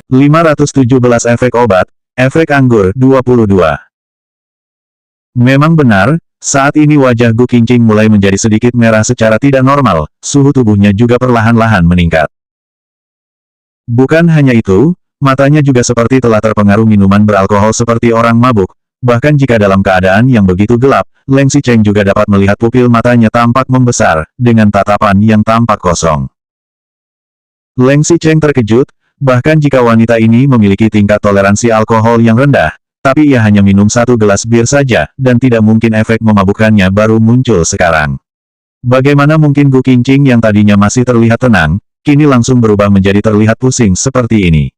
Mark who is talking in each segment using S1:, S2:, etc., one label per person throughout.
S1: 517 efek obat, efek anggur 22. Memang benar, saat ini wajah Gu Qingqing mulai menjadi sedikit merah secara tidak normal, suhu tubuhnya juga perlahan-lahan meningkat. Bukan hanya itu, matanya juga seperti telah terpengaruh minuman beralkohol seperti orang mabuk, bahkan jika dalam keadaan yang begitu gelap, Leng Xicheng juga dapat melihat pupil matanya tampak membesar, dengan tatapan yang tampak kosong. Leng Xicheng terkejut, bahkan jika wanita ini memiliki tingkat toleransi alkohol yang rendah, tapi ia hanya minum 1 gelas bir saja, dan tidak mungkin efek memabukkannya baru muncul sekarang. Bagaimana mungkin Gu Qingqing yang tadinya masih terlihat tenang, kini langsung berubah menjadi terlihat pusing seperti ini.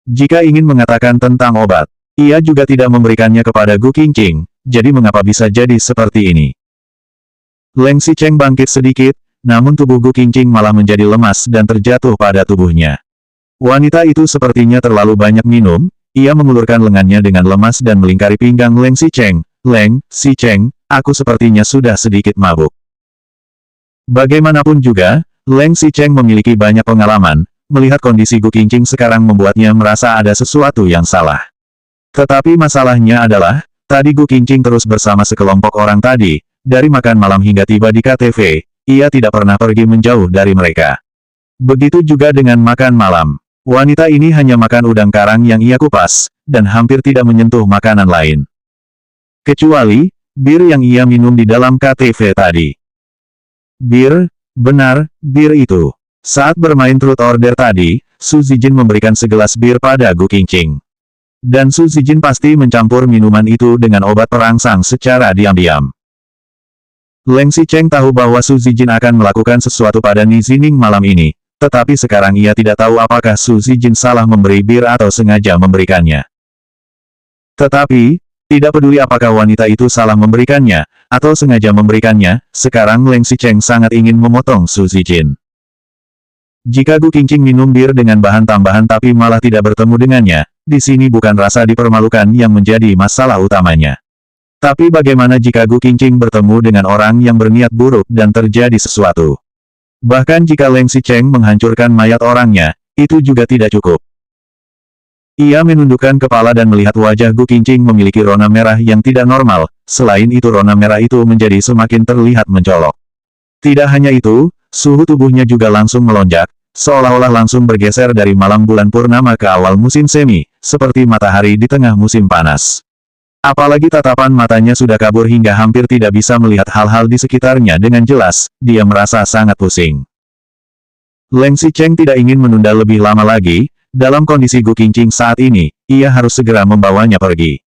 S1: Jika ingin mengatakan tentang obat, ia juga tidak memberikannya kepada Gu Qingqing, jadi mengapa bisa jadi seperti ini? Leng Xicheng bangkit sedikit, namun tubuh Gu Qingqing malah menjadi lemas dan terjatuh pada tubuhnya. Wanita itu sepertinya terlalu banyak minum, ia mengulurkan lengannya dengan lemas dan melingkari pinggang Leng Xicheng. Leng Xicheng, aku sepertinya sudah sedikit mabuk. Bagaimanapun juga, Leng Xicheng memiliki banyak pengalaman, melihat kondisi Gu Qingqing sekarang membuatnya merasa ada sesuatu yang salah. Tetapi masalahnya adalah, tadi Gu Qingqing terus bersama sekelompok orang tadi, dari makan malam hingga tiba di KTV, ia tidak pernah pergi menjauh dari mereka. Begitu juga dengan makan malam. Wanita ini hanya makan udang karang yang ia kupas, dan hampir tidak menyentuh makanan lain. Kecuali, bir yang ia minum di dalam KTV tadi. Bir, benar, bir itu. Saat bermain Truth Order tadi, Su Zijin memberikan segelas bir pada Gu Qingqing. Dan Su Zijin pasti mencampur minuman itu dengan obat perangsang secara diam-diam. Leng Xicheng tahu bahwa Su Zijin akan melakukan sesuatu pada Ni Zining malam ini, tetapi sekarang ia tidak tahu apakah Su Zijin salah memberi bir atau sengaja memberikannya. Tetapi, tidak peduli apakah wanita itu salah memberikannya, atau sengaja memberikannya, sekarang Leng Xicheng sangat ingin memotong Su Zijin. Jika Gu Qingqing minum bir dengan bahan tambahan tapi malah tidak bertemu dengannya, di sini bukan rasa dipermalukan yang menjadi masalah utamanya. Tapi bagaimana jika Gu Qingqing bertemu dengan orang yang berniat buruk dan terjadi sesuatu? Bahkan jika Leng Xicheng menghancurkan mayat orangnya, itu juga tidak cukup. Ia menundukkan kepala dan melihat wajah Gu Qingqing memiliki rona merah yang tidak normal, selain itu rona merah itu menjadi semakin terlihat mencolok. Tidak hanya itu, suhu tubuhnya juga langsung melonjak, seolah-olah langsung bergeser dari malam bulan purnama ke awal musim semi, seperti matahari di tengah musim panas. Apalagi tatapan matanya sudah kabur hingga hampir tidak bisa melihat hal-hal di sekitarnya dengan jelas, dia merasa sangat pusing. Leng Xicheng tidak ingin menunda lebih lama lagi, dalam kondisi Gu Qingqing saat ini, ia harus segera membawanya pergi.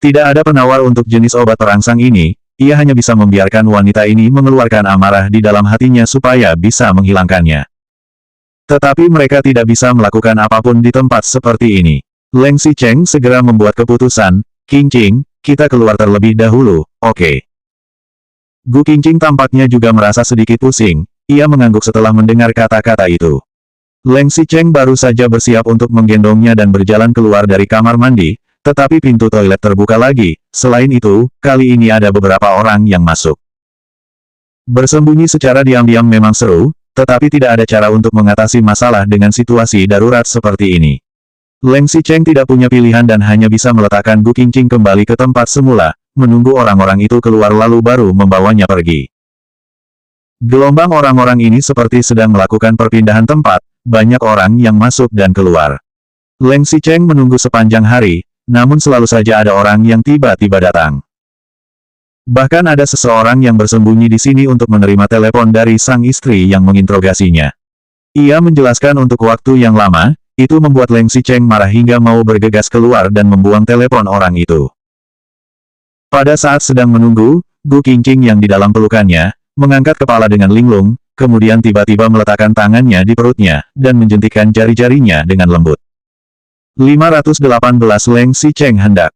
S1: Tidak ada penawar untuk jenis obat perangsang ini, ia hanya bisa membiarkan wanita ini mengeluarkan amarah di dalam hatinya supaya bisa menghilangkannya. Tetapi mereka tidak bisa melakukan apapun di tempat seperti ini. Leng Xicheng segera membuat keputusan, Qingqing, kita keluar terlebih dahulu, oke. Gu Qingqing tampaknya juga merasa sedikit pusing, ia mengangguk setelah mendengar kata-kata itu. Leng Xicheng baru saja bersiap untuk menggendongnya dan berjalan keluar dari kamar mandi, tetapi pintu toilet terbuka lagi, selain itu, kali ini ada beberapa orang yang masuk. Bersembunyi secara diam-diam memang seru, tetapi tidak ada cara untuk mengatasi masalah dengan situasi darurat seperti ini. Leng Xicheng tidak punya pilihan dan hanya bisa meletakkan Gu Qingqing kembali ke tempat semula, menunggu orang-orang itu keluar lalu baru membawanya pergi. Gelombang orang-orang ini seperti sedang melakukan perpindahan tempat, banyak orang yang masuk dan keluar. Leng Xicheng menunggu sepanjang hari, namun selalu saja ada orang yang tiba-tiba datang. Bahkan ada seseorang yang bersembunyi di sini untuk menerima telepon dari sang istri yang menginterogasinya. Ia menjelaskan untuk waktu yang lama, itu membuat Leng Xicheng marah hingga mau bergegas keluar dan membuang telepon orang itu. Pada saat sedang menunggu, Gu Qingqing yang di dalam pelukannya, mengangkat kepala dengan linglung, kemudian tiba-tiba meletakkan tangannya di perutnya, dan menjentikkan jari-jarinya dengan lembut. 518 Leng Xicheng hendak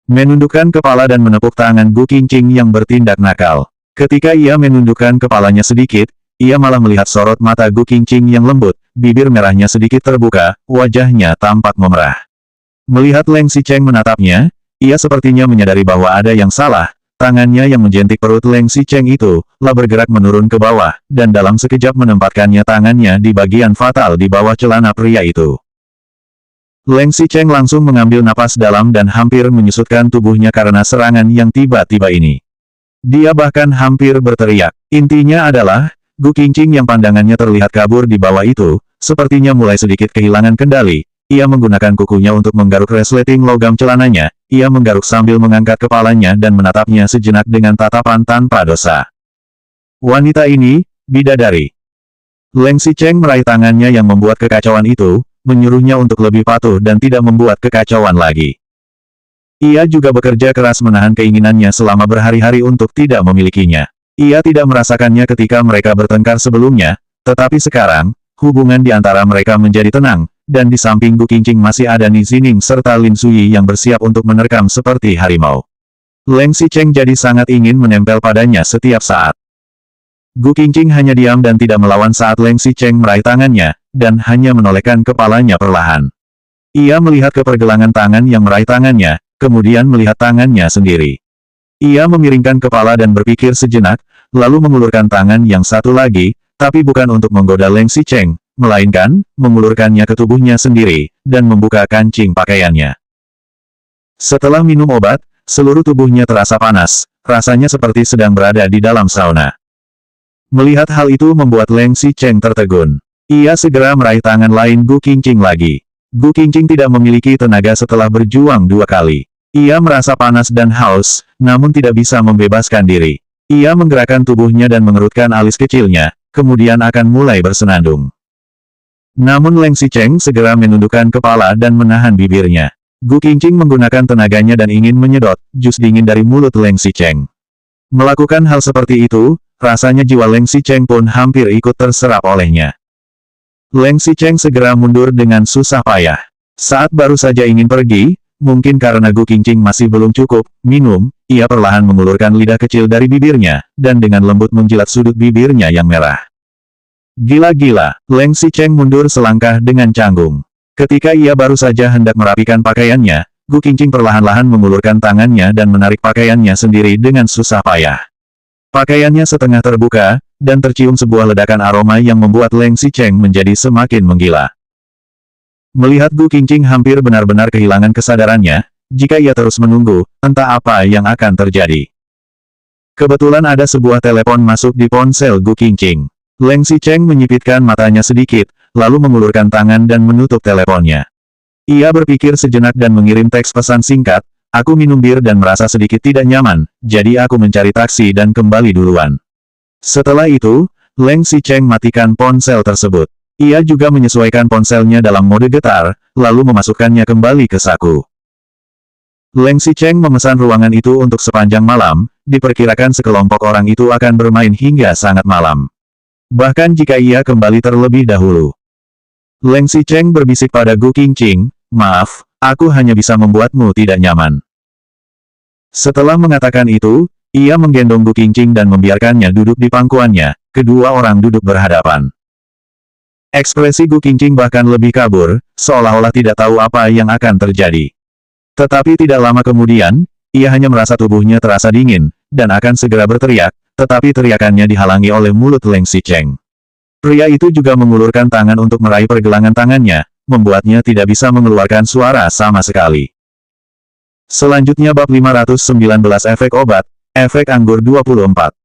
S1: menundukkan kepala dan menepuk tangan Gu Qingqing yang bertindak nakal. Ketika ia menundukkan kepalanya sedikit, ia malah melihat sorot mata Gu Qingqing yang lembut, bibir merahnya sedikit terbuka, wajahnya tampak memerah. Melihat Leng Xicheng menatapnya, ia sepertinya menyadari bahwa ada yang salah, tangannya yang menjentik perut Leng Xicheng itu, lah bergerak menurun ke bawah, dan dalam sekejap menempatkannya tangannya di bagian fatal di bawah celana pria itu. Leng Xicheng langsung mengambil napas dalam dan hampir menyusutkan tubuhnya karena serangan yang tiba-tiba ini. Dia bahkan hampir berteriak. Intinya adalah, Gu Qingqing yang pandangannya terlihat kabur di bawah itu, sepertinya mulai sedikit kehilangan kendali. Ia menggunakan kukunya untuk menggaruk resleting logam celananya. Ia menggaruk sambil mengangkat kepalanya dan menatapnya sejenak dengan tatapan tanpa dosa. Wanita ini, bidadari. Leng Xicheng meraih tangannya yang membuat kekacauan itu, menyuruhnya untuk lebih patuh dan tidak membuat kekacauan lagi. Ia juga bekerja keras menahan keinginannya selama berhari-hari untuk tidak memilikinya. Ia tidak merasakannya ketika mereka bertengkar sebelumnya, tetapi sekarang, hubungan di antara mereka menjadi tenang, dan di samping Gu Qingqing masih ada Ni Zining serta Lin Suyi yang bersiap untuk menerkam seperti harimau. Leng Xicheng jadi sangat ingin menempel padanya setiap saat. Gu Qingqing hanya diam dan tidak melawan saat Leng Xicheng meraih tangannya, dan hanya menolehkan kepalanya perlahan. Ia melihat ke pergelangan tangan yang meraih tangannya, kemudian melihat tangannya sendiri. Ia memiringkan kepala dan berpikir sejenak, lalu mengulurkan tangan yang satu lagi, tapi bukan untuk menggoda Leng Xicheng, melainkan, mengulurkannya ke tubuhnya sendiri, dan membuka kancing pakaiannya. Setelah minum obat, seluruh tubuhnya terasa panas, rasanya seperti sedang berada di dalam sauna. Melihat hal itu membuat Leng Xicheng tertegun. Ia segera meraih tangan lain Gu Qingqing lagi. Gu Qingqing tidak memiliki tenaga setelah berjuang 2 kali. Ia merasa panas dan haus, namun tidak bisa membebaskan diri. Ia menggerakkan tubuhnya dan mengerutkan alis kecilnya, kemudian akan mulai bersenandung. Namun Leng Xicheng segera menundukkan kepala dan menahan bibirnya. Gu Qingqing menggunakan tenaganya dan ingin menyedot jus dingin dari mulut Leng Xicheng. Melakukan hal seperti itu, rasanya jiwa Leng Xicheng pun hampir ikut terserap olehnya. Leng Xicheng segera mundur dengan susah payah. Saat baru saja ingin pergi, mungkin karena Gu Qingqing masih belum cukup minum, ia perlahan mengulurkan lidah kecil dari bibirnya, dan dengan lembut menjilat sudut bibirnya yang merah. Gila-gila, Leng Xicheng mundur selangkah dengan canggung. Ketika ia baru saja hendak merapikan pakaiannya, Gu Qingqing perlahan-lahan mengulurkan tangannya dan menarik pakaiannya sendiri dengan susah payah. Pakaiannya setengah terbuka, dan tercium sebuah ledakan aroma yang membuat Leng Xicheng menjadi semakin menggila. Melihat Gu Qingqing hampir benar-benar kehilangan kesadarannya, jika ia terus menunggu, entah apa yang akan terjadi. Kebetulan ada sebuah telepon masuk di ponsel Gu Qingqing. Leng Xicheng menyipitkan matanya sedikit, lalu mengulurkan tangan dan menutup teleponnya. Ia berpikir sejenak dan mengirim teks pesan singkat, "Aku minum bir dan merasa sedikit tidak nyaman, jadi aku mencari taksi dan kembali duluan." Setelah itu, Leng Xicheng matikan ponsel tersebut. Ia juga menyesuaikan ponselnya dalam mode getar, lalu memasukkannya kembali ke saku. Leng Xicheng memesan ruangan itu untuk sepanjang malam, diperkirakan sekelompok orang itu akan bermain hingga sangat malam. Bahkan jika ia kembali terlebih dahulu. Leng Xicheng berbisik pada Gu Qingqing, "Maaf, aku hanya bisa membuatmu tidak nyaman." Setelah mengatakan itu, ia menggendong Gu Qingqing dan membiarkannya duduk di pangkuannya, kedua orang duduk berhadapan. Ekspresi Gu Qingqing bahkan lebih kabur, seolah-olah tidak tahu apa yang akan terjadi. Tetapi tidak lama kemudian, ia hanya merasa tubuhnya terasa dingin, dan akan segera berteriak, tetapi teriakannya dihalangi oleh mulut Leng Xicheng. Pria itu juga mengulurkan tangan untuk meraih pergelangan tangannya, membuatnya tidak bisa mengeluarkan suara sama sekali. Selanjutnya bab 519 efek obat, efek anggur 24.